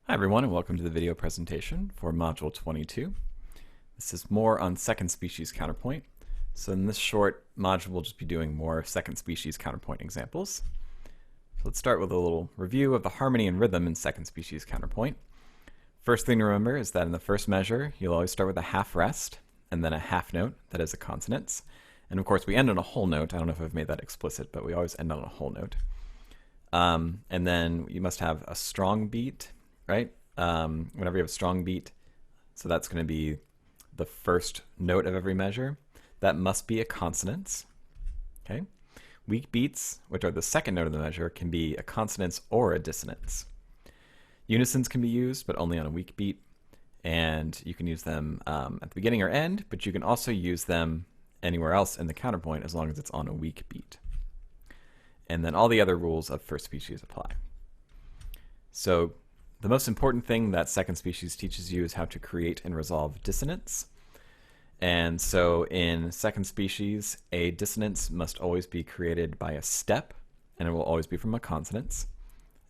Hi everyone, and welcome to the video presentation for Module 22. This is more on second species counterpoint. So in this short module, we'll just be doing more second species counterpoint examples. So let's start with a little review of the harmony and rhythm in second species counterpoint. First thing to remember is that in the first measure, you'll always start with a half rest and then a half note, that is a consonance. And of course, we end on a whole note. I don't know if I've made that explicit, but we always end on a whole note. And then you must have a strong beat, right? Whenever you have a strong beat, so that's going to be the first note of every measure. That must be a consonance. Okay. Weak beats, which are the second note of the measure, can be a consonance or a dissonance. Unisons can be used, but only on a weak beat, and you can use them at the beginning or end, but you can also use them anywhere else in the counterpoint as long as it's on a weak beat. And then all the other rules of first species apply. So the most important thing that second species teaches you is how to create and resolve dissonance. And so in second species, a dissonance must always be created by a step, and it will always be from a consonance.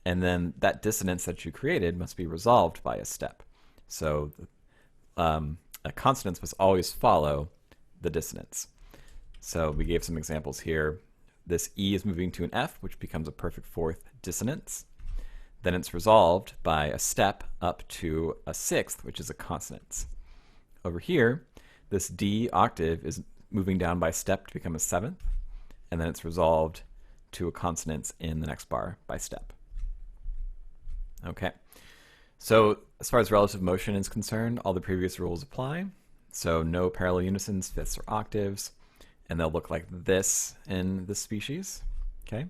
And then that dissonance that you created must be resolved by a step. So a consonance must always follow the dissonance. So we gave some examples here. This E is moving to an F, which becomes a perfect fourth dissonance. Then it's resolved by a step up to a sixth, which is a consonance. Over here, this D octave is moving down by step to become a seventh, and then it's resolved to a consonance in the next bar by step. Okay, so as far as relative motion is concerned, all the previous rules apply. So no parallel unisons, fifths, or octaves, and they'll look like this in this species. Okay.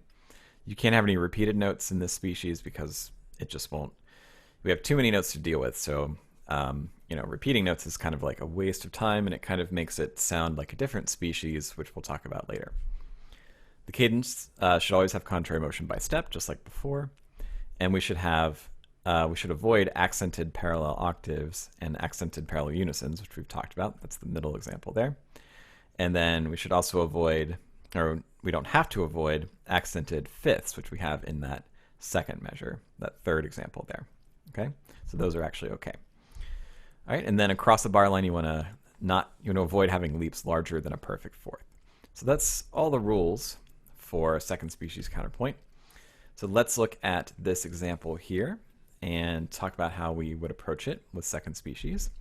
You can't have any repeated notes in this species because it just won't. We have too many notes to deal with, so repeating notes is kind of like a waste of time, and it kind of makes it sound like a different species, which we'll talk about later. The cadence should always have contrary motion by step, just like before, and we should avoid accented parallel octaves and accented parallel unisons, which we've talked about. That's the middle example there. And then we should also avoid, or we don't have to avoid, accented fifths, which we have in that second measure, that third example there. Okay, so those are actually okay. All right, and then across the bar line, you want to avoid having leaps larger than a perfect fourth. So that's all the rules for a second species counterpoint. So let's look at this example here and talk about how we would approach it with second species.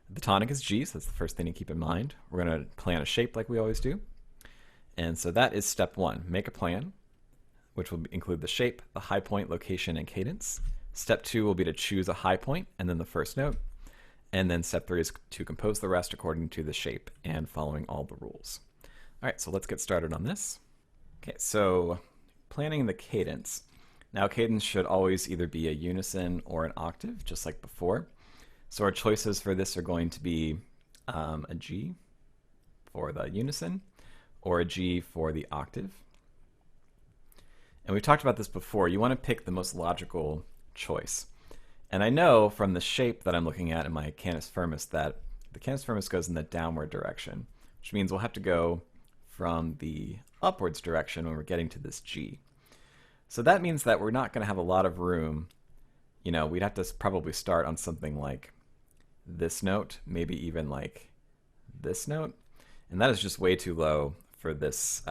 The tonic is G, so that's the first thing to keep in mind. We're going to plan a shape like we always do. And so that is step one. Make a plan, which will include the shape, the high point, location, and cadence. Step two will be to choose a high point and then the first note. And then step three is to compose the rest according to the shape and following all the rules. All right, so let's get started on this. Okay, so planning the cadence. Now cadence should always either be a unison or an octave, just like before. So our choices for this are going to be a G for the unison or a G for the octave. And we've talked about this before. You want to pick the most logical choice. And I know from the shape that I'm looking at in my Canis Firmus that the Canis Firmus goes in the downward direction, which means we'll have to go from the upwards direction when we're getting to this G. So that means that we're not going to have a lot of room. We'd have to probably start on something like this note, maybe even like this note. And that is just way too low for this,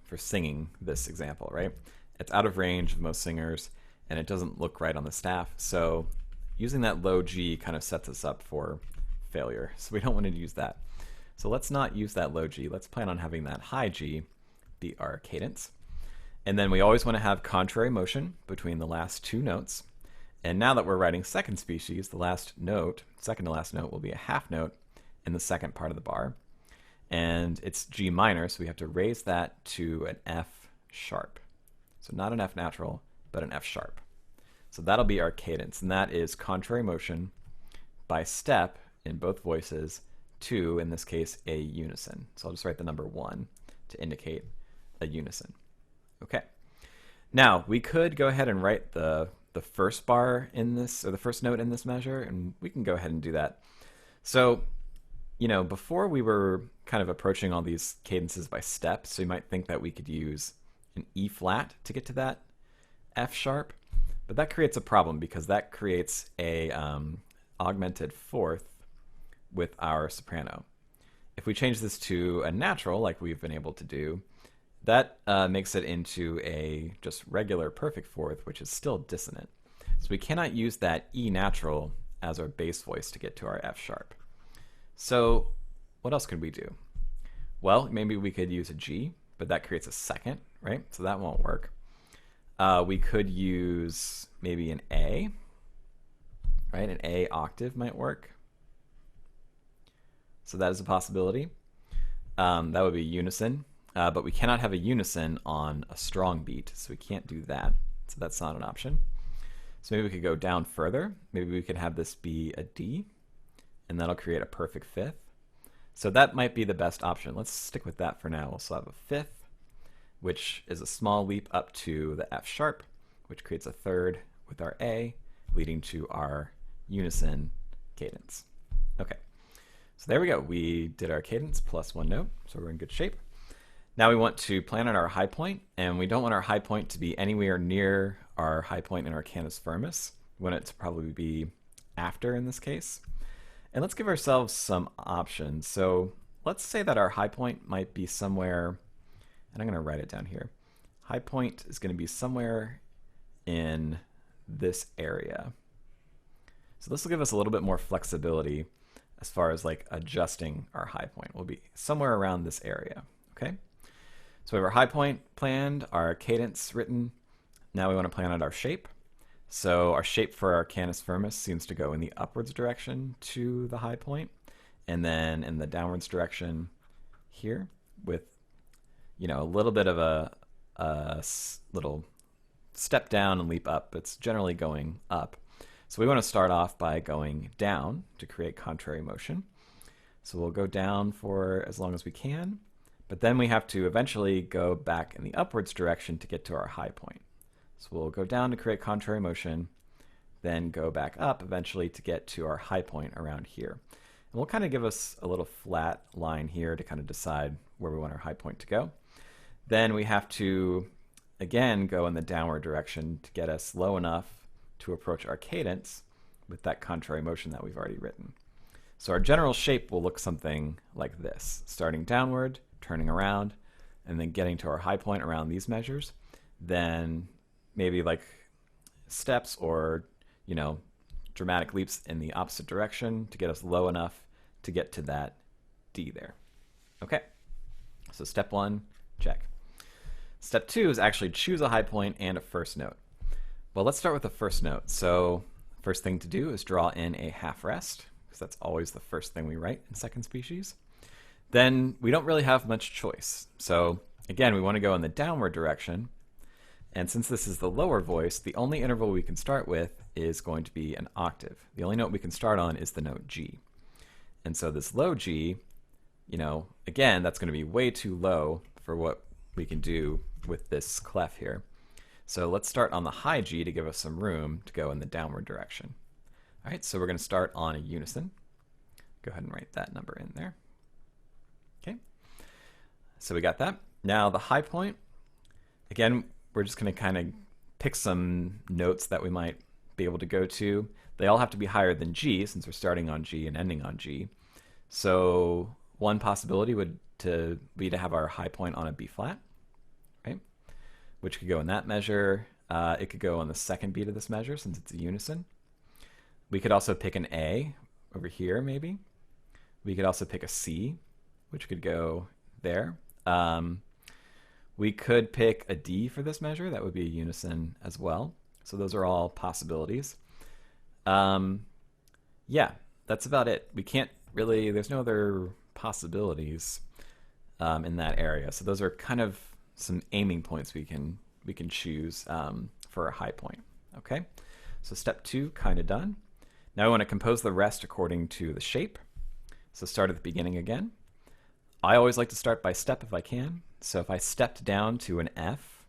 for singing this example, right? It's out of range of most singers, and it doesn't look right on the staff. So using that low G kind of sets us up for failure. So we don't want to use that. So let's not use that low G. Let's plan on having that high G be our cadence. And then we always want to have contrary motion between the last two notes. And now that we're writing second species, the last note, second to last note, will be a half note in the second part of the bar. And it's G minor, so we have to raise that to an F sharp. So not an F natural, but an F sharp. So that'll be our cadence, and that is contrary motion by step in both voices to, in this case, a unison. So I'll just write the number 1 to indicate a unison. Okay. Now, we could go ahead and write the first bar in this, or the first note in this measure, and we can go ahead and do that. So, before we were kind of approaching all these cadences by steps, so you might think that we could use an E flat to get to that F sharp, But that creates a problem because that creates a augmented fourth with our soprano. If we change this to a natural, like we've been able to do, that makes it into a just regular perfect fourth, which is still dissonant. So we cannot use that E natural as our bass voice to get to our F sharp. So what else could we do? Well, maybe we could use a G, but that creates a second, right? So that won't work. We could use maybe an A, right? An A octave might work. So that is a possibility. That would be unison, but we cannot have a unison on a strong beat, so we can't do that. So that's not an option. So maybe we could go down further. Maybe we could have this be a D, and that'll create a perfect fifth. So that might be the best option. Let's stick with that for now. We'll still have a fifth, which is a small leap up to the F sharp, which creates a third with our A, leading to our unison cadence. Okay, so there we go. We did our cadence plus one note, so we're in good shape. Now we want to plan on our high point, and we don't want our high point to be anywhere near our high point in our canus firmus. We want it to probably be after in this case. And let's give ourselves some options. So let's say that our high point might be somewhere, and I'm going to write it down here. High point is going to be somewhere in this area. So this will give us a little bit more flexibility as far as like adjusting our high point. We'll be somewhere around this area, okay? So we have our high point planned, our cadence written. Now we want to plan out our shape. So our shape for our canus firmus seems to go in the upwards direction to the high point, and then in the downwards direction here with, you know, a little bit of a little step down and leap up. It's generally going up. So we want to start off by going down to create contrary motion. So we'll go down for as long as we can, but then we have to eventually go back in the upwards direction to get to our high point. So we'll go down to create contrary motion, then go back up eventually to get to our high point around here. And we'll kind of give us a little flat line here to kind of decide where we want our high point to go. Then we have to, again, go in the downward direction to get us low enough to approach our cadence with that contrary motion that we've already written. So our general shape will look something like this, starting downward, turning around, and then getting to our high point around these measures. Then maybe like steps or, you know, dramatic leaps in the opposite direction to get us low enough to get to that D there. Okay, so step one, check. Step two is actually choose a high point and a first note. Well, let's start with the first note. So first thing to do is draw in a half rest, because that's always the first thing we write in second species. Then we don't really have much choice. So again, we want to go in the downward direction. And since this is the lower voice, the only interval we can start with is going to be an octave. The only note we can start on is the note G. And so this low G, you know, again, that's going to be way too low for what we can do with this clef here. So let's start on the high G to give us some room to go in the downward direction. All right, so we're going to start on a unison. Go ahead and write that number in there. Okay, so we got that. Now the high point, again, we're just going to kind of pick some notes that we might be able to go to. They all have to be higher than G since we're starting on G and ending on G. So one possibility would be to have our high point on a B flat, right? Which could go in that measure. It could go on the second beat of this measure since it's a unison. We could also pick an A over here maybe. We could also pick a C, which could go there. We could pick a D for this measure. That would be a unison as well. So those are all possibilities. Yeah, that's about it. We can't really, there's no other possibilities in that area. So those are kind of some aiming points we can choose for a high point. Okay, so step two, kind of done. Now we want to compose the rest according to the shape. So start at the beginning again. I always like to start by step if I can. So if I stepped down to an F,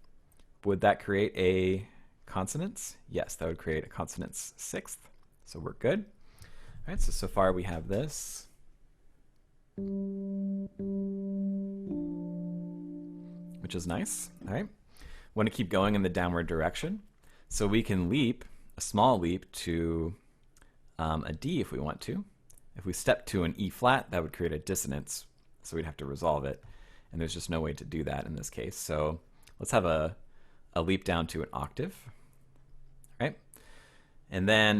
would that create a consonance? Yes, that would create a consonance sixth. So we're good. All right, so far we have this. Which is nice. All right. Want to keep going in the downward direction. So we can leap, a small leap, to a D if we want to. If we step to an E flat, that would create a dissonance, so we'd have to resolve it. And there's just no way to do that in this case. So let's have a leap down to an octave, right? And then,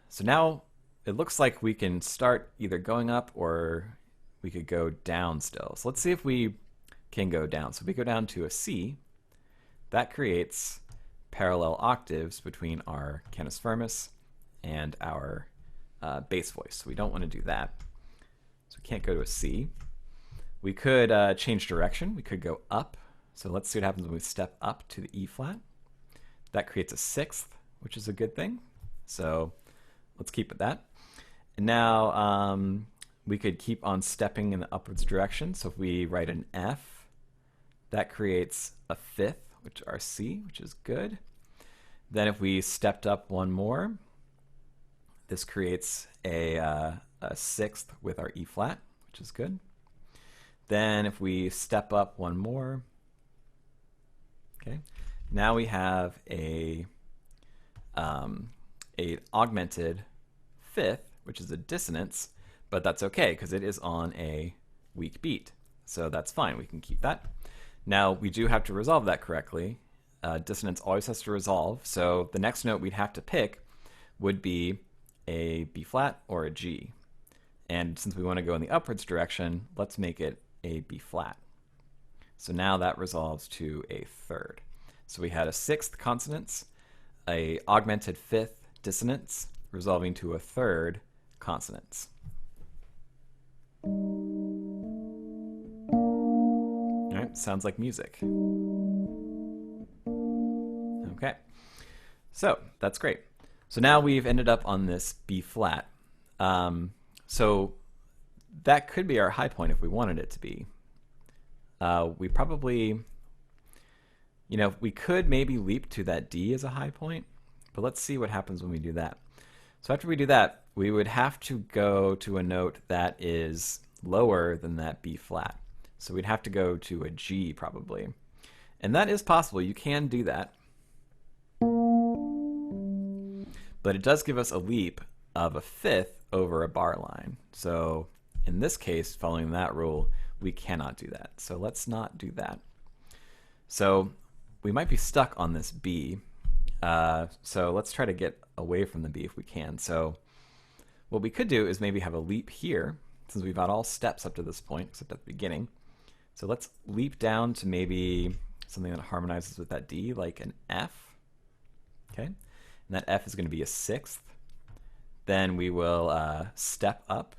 so now it looks like we can start either going up or we could go down still. So let's see if we can go down. So if we go down to a C, that creates parallel octaves between our cantus firmus and our bass voice. So we don't want to do that. So we can't go to a C. We could change direction. We could go up. So let's see what happens when we step up to the E flat. That creates a sixth, which is a good thing. So let's keep at that. And now we could keep on stepping in the upwards direction. So if we write an F, that creates a fifth, which are C, which is good. Then if we stepped up one more, this creates a sixth with our E flat, which is good. Then if we step up one more, okay, now we have a augmented fifth, which is a dissonance, but that's okay because it is on a weak beat. So that's fine, we can keep that. Now we do have to resolve that correctly. Dissonance always has to resolve, so the next note we'd have to pick would be a B flat or a G. And since we want to go in the upwards direction, let's make it a B flat. So now that resolves to a third. So we had a sixth consonance, a augmented fifth dissonance, resolving to a third consonance. All right, sounds like music. Okay, so that's great. So now we've ended up on this B flat. So that could be our high point if we wanted it to be. We probably, you know, we could maybe leap to that D as a high point, but let's see what happens when we do that. So after we do that, we would have to go to a note that is lower than that B flat. So we'd have to go to a G probably. And that is possible, you can do that. But it does give us a leap of a fifth over a bar line. So in this case, following that rule, we cannot do that. So let's not do that. So we might be stuck on this B. So let's try to get away from the B if we can. So what we could do is maybe have a leap here, since we've got all steps up to this point, except at the beginning. So let's leap down to maybe something that harmonizes with that D, like an F. Okay. And that F is going to be a sixth. Then we will step up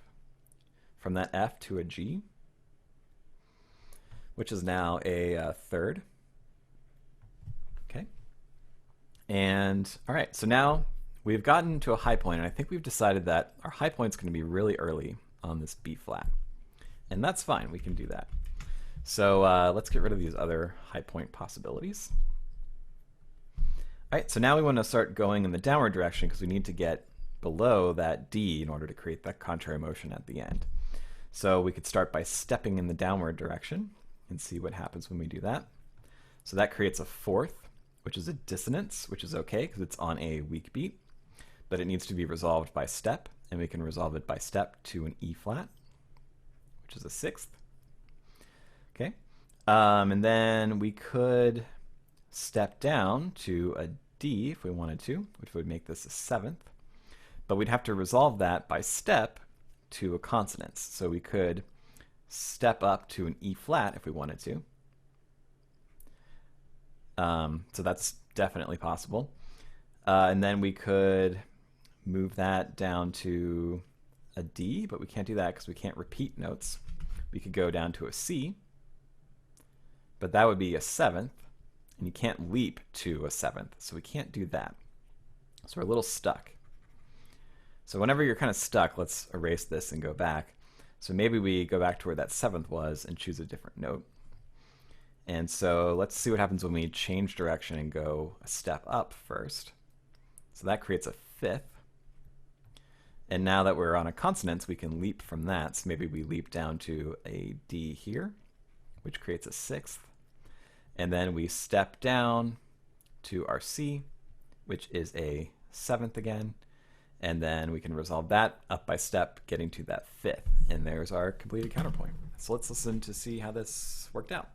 from that F to a G, which is now a third. Okay. And all right, so now we've gotten to a high point, and I think we've decided that our high point is going to be really early on this B flat. And that's fine, we can do that. So let's get rid of these other high point possibilities. All right, so now we want to start going in the downward direction because we need to get below that D in order to create that contrary motion at the end. So we could start by stepping in the downward direction and see what happens when we do that. So that creates a fourth, which is a dissonance, which is okay because it's on a weak beat, but it needs to be resolved by step, and we can resolve it by step to an E flat, which is a sixth. Okay, and then we could step down to a D if we wanted to, which would make this a seventh, but we'd have to resolve that by step to a consonance. So we could step up to an E flat if we wanted to. So that's definitely possible. And then we could move that down to a D, but we can't do that because we can't repeat notes. We could go down to a C, but that would be a seventh, and you can't leap to a seventh, so we can't do that. So we're a little stuck. So whenever you're kind of stuck, let's erase this and go back. So maybe we go back to where that seventh was and choose a different note. And so let's see what happens when we change direction and go a step up first. So that creates a fifth. And now that we're on a consonance, we can leap from that. So maybe we leap down to a D here, which creates a sixth. And then we step down to our C, which is a seventh again. And then we can resolve that up by step, getting to that fifth. And there's our completed counterpoint. So let's listen to see how this worked out.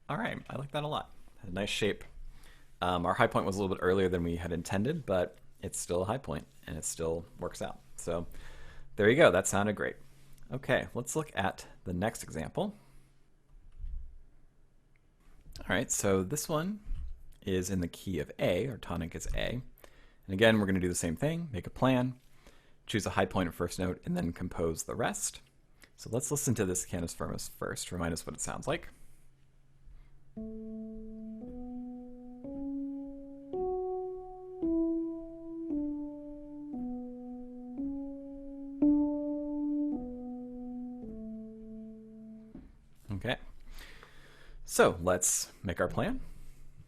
All right, I like that a lot. A nice shape. Our high point was a little bit earlier than we had intended, but it's still a high point and it still works out. So there you go, that sounded great. Okay, let's look at the next example. All right, so this one is in the key of A, our tonic is A. And again, we're gonna do the same thing, make a plan, choose a high point at first note, and then compose the rest. So let's listen to this Canis Firmus first to remind us what it sounds like. Okay, so let's make our plan.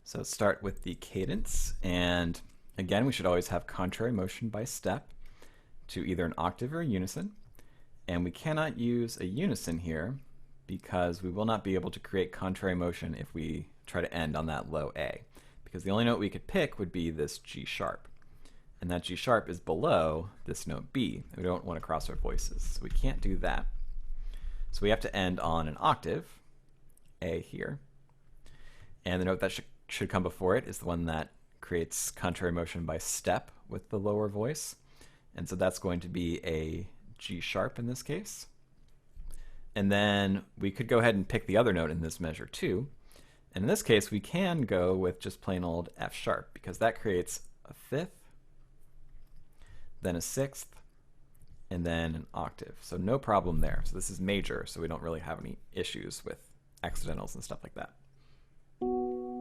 So start with the cadence, and again, we should always have contrary motion by step to either an octave or a unison. And we cannot use a unison here because we will not be able to create contrary motion if we try to end on that low A, because the only note we could pick would be this G sharp. And that G sharp is below this note B. We don't want to cross our voices, so we can't do that. So we have to end on an octave, A here. And the note that should come before it is the one that creates contrary motion by step with the lower voice. And so that's going to be a G sharp in this case. And then we could go ahead and pick the other note in this measure too. And in this case, we can go with just plain old F sharp, because that creates a fifth, then a sixth, and then an octave. So no problem there. So this is major, so we don't really have any issues with accidentals and stuff like that. All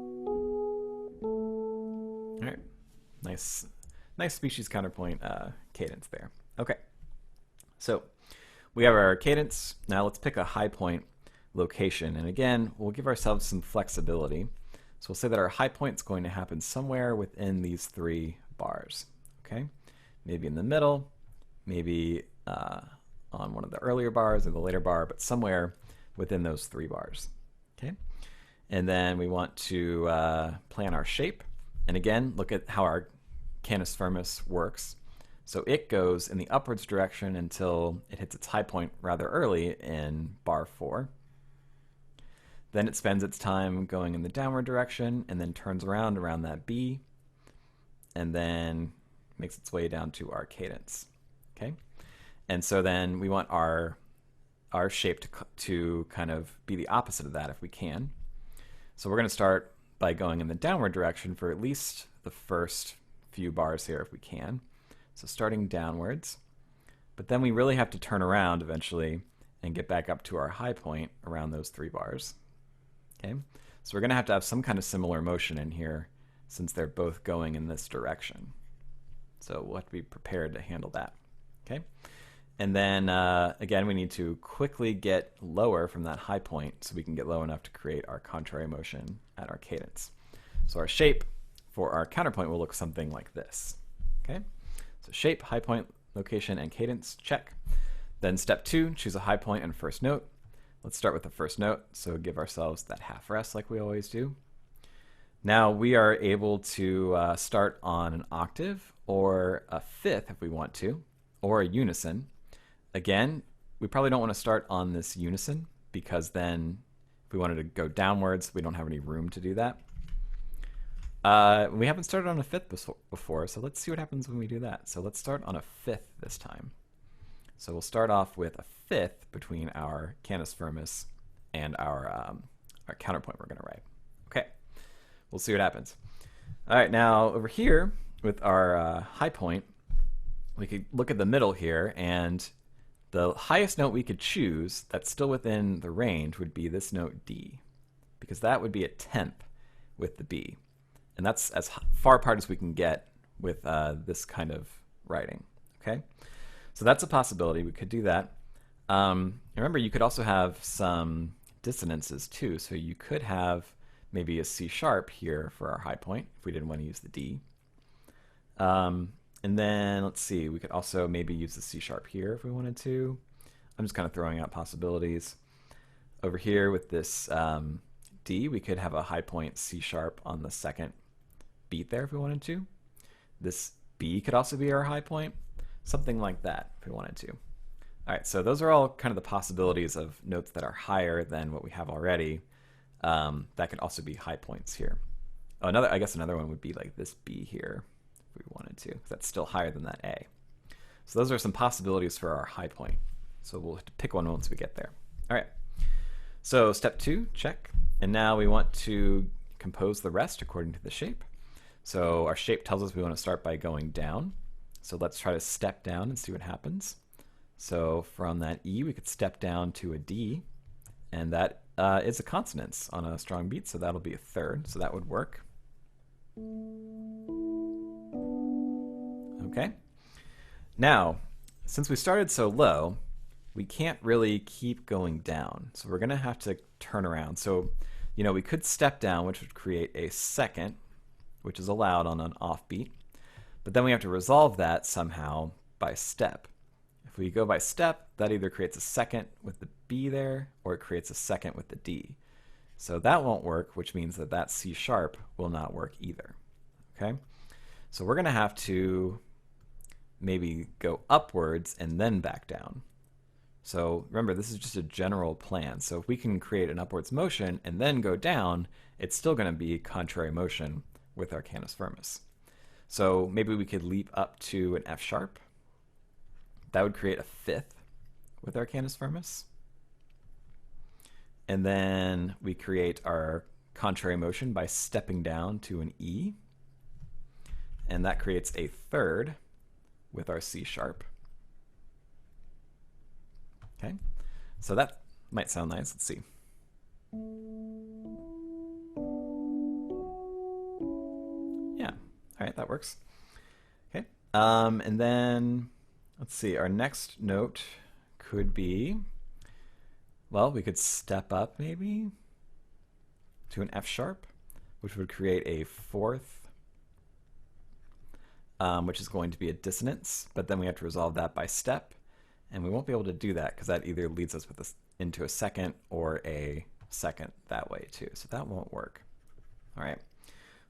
right, nice species counterpoint cadence there. Okay, so we have our cadence. Now let's pick a high point location. And again, we'll give ourselves some flexibility. So we'll say that our high point is going to happen somewhere within these three bars. Okay, maybe in the middle, maybe on one of the earlier bars or the later bar, but somewhere within those three bars. Okay, and then we want to plan our shape. And again, look at how our Canis Firmus works. So it goes in the upwards direction until it hits its high point rather early in bar 4. Then it spends its time going in the downward direction and then turns around that B, and then makes its way down to our cadence. Okay, and so then we want our shape to kind of be the opposite of that if we can. So we're going to start by going in the downward direction for at least the first few bars here if we can. So starting downwards, but then we really have to turn around eventually and get back up to our high point around those three bars. Okay, so we're going to have some kind of similar motion in here since they're both going in this direction. So we'll have to be prepared to handle that. Okay, and then again, we need to quickly get lower from that high point so we can get low enough to create our contrary motion at our cadence. So our shape for our counterpoint will look something like this. Okay, so shape, high point, location, and cadence, check. Then step 2, choose a high point and first note. Let's start with the first note, so give ourselves that half rest like we always do. Now we are able to start on an octave or a fifth if we want to, or a unison. Again, we probably don't want to start on this unison because then if we wanted to go downwards, we don't have any room to do that. We haven't started on a fifth before, so let's see what happens when we do that. So let's start on a fifth this time. So we'll start off with a fifth between our Canis Firmus and our counterpoint we're going to write. Okay, we'll see what happens. All right, now over here with our high point, we could look at the middle here, and the highest note we could choose that's still within the range would be this note D, because that would be a tenth with the B. And that's as far apart as we can get with this kind of writing. Okay, so that's a possibility. We could do that. Remember, you could also have some dissonances too. So you could have maybe a C sharp here for our high point if we didn't want to use the D. And then let's see, we could also maybe use the C sharp here if we wanted to. I'm just kind of throwing out possibilities. Over here with this D, we could have a high point C sharp on the second beat there if we wanted to. This B could also be our high point, something like that if we wanted to. All right, so those are all kind of the possibilities of notes that are higher than what we have already. That could also be high points here. Oh, I guess another one would be like this B here if we wanted to, because that's still higher than that A. So those are some possibilities for our high point. So we'll pick one once we get there. All right, so step 2, check. And now we want to compose the rest according to the shape. So our shape tells us we want to start by going down. So let's try to step down and see what happens. So from that E, we could step down to a D, and that is a consonance on a strong beat, so that'll be a third, so that would work. Okay. Now, since we started so low, we can't really keep going down, so we're going to have to turn around. So, you know, we could step down, which would create a second, which is allowed on an offbeat, but then we have to resolve that somehow by step. If we go by step, that either creates a second with the B there, or it creates a second with the D. So that won't work, which means that that C sharp will not work either. Okay? So we're going to have to maybe go upwards and then back down. So remember, this is just a general plan. So if we can create an upwards motion and then go down, it's still going to be contrary motion with our canis firmus. So maybe we could leap up to an F sharp. That would create a fifth with our canis firmus. And then we create our contrary motion by stepping down to an E. And that creates a third with our C sharp. Okay, so that might sound nice. Let's see. Yeah, all right, that works. Okay, and then let's see, our next note could be, well, we could step up maybe to an F sharp, which would create a fourth, which is going to be a dissonance, but then we have to resolve that by step, and we won't be able to do that because that either leads us into a second or a second that way too, so that won't work. All right,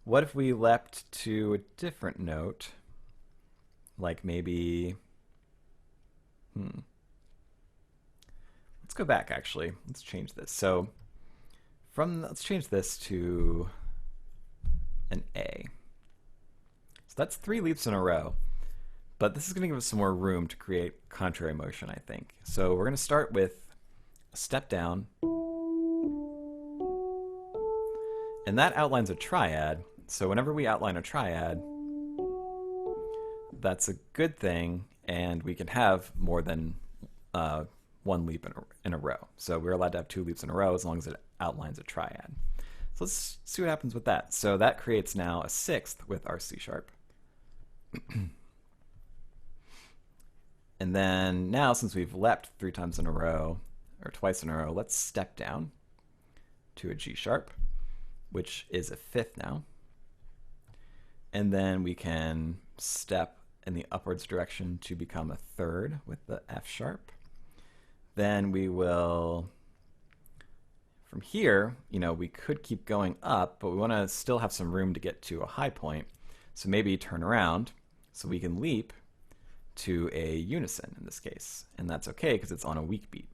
what if we leapt to a different note, like maybe, let's go back actually. Let's change this. So let's change this to an A. So that's 3 leaps in a row, but this is going to give us some more room to create contrary motion, I think. So we're going to start with a step down, and that outlines a triad. So whenever we outline a triad, that's a good thing, and we can have more than 1 leap in a row. So we're allowed to have 2 leaps in a row as long as it outlines a triad. So let's see what happens with that. So that creates now a sixth with our C sharp. And then now, since we've leapt 3 times in a row, or twice in a row, let's step down to a G sharp, which is a fifth now. And then we can step in the upwards direction to become a third with the F sharp. Then we will, from here, you know, we could keep going up, but we want to still have some room to get to a high point. So maybe turn around so we can leap to a unison in this case. And that's okay because it's on a weak beat.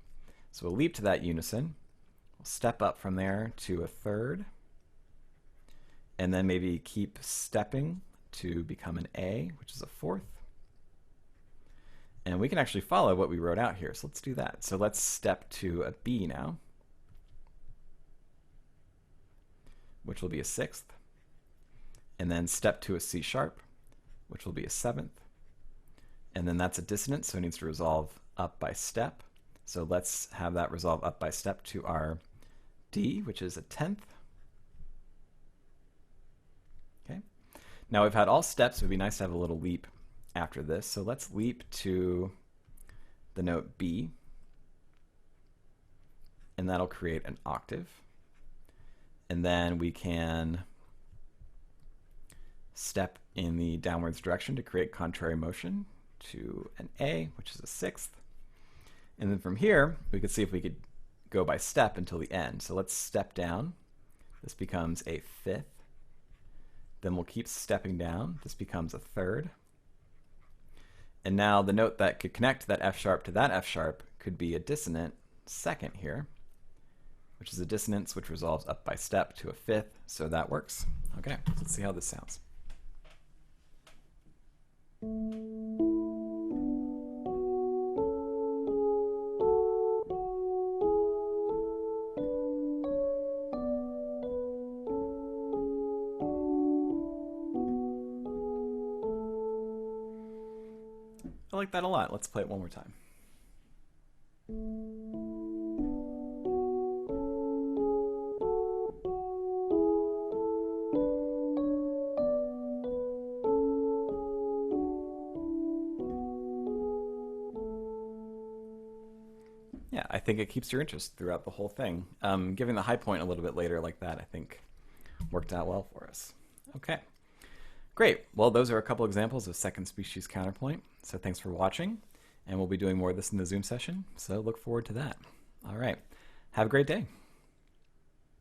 So we'll leap to that unison. We'll step up from there to a third. And then maybe keep stepping to become an A, which is a fourth. And we can actually follow what we wrote out here. So let's do that. So let's step to a B now, which will be a sixth. And then step to a C sharp, which will be a seventh. And then that's a dissonance, so it needs to resolve up by step. So let's have that resolve up by step to our D, which is a tenth. Okay. Now we've had all steps. It would be nice to have a little leap after this. So let's leap to the note B, and that'll create an octave. And then we can step in the downwards direction to create contrary motion to an A, which is a sixth. And then from here, we could see if we could go by step until the end. So let's step down. This becomes a fifth. Then we'll keep stepping down. This becomes a third. And now the note that could connect that F sharp to that F sharp could be a dissonant second here, which is a dissonance which resolves up by step to a fifth, so that works. Okay, let's see how this sounds. I like that a lot. Let's play it one more time. Yeah, I think it keeps your interest throughout the whole thing. Giving the high point a little bit later like that, I think worked out well for us. Okay, great. Well, those are a couple examples of second species counterpoint. So thanks for watching, and we'll be doing more of this in the Zoom session, so look forward to that. All right, have a great day.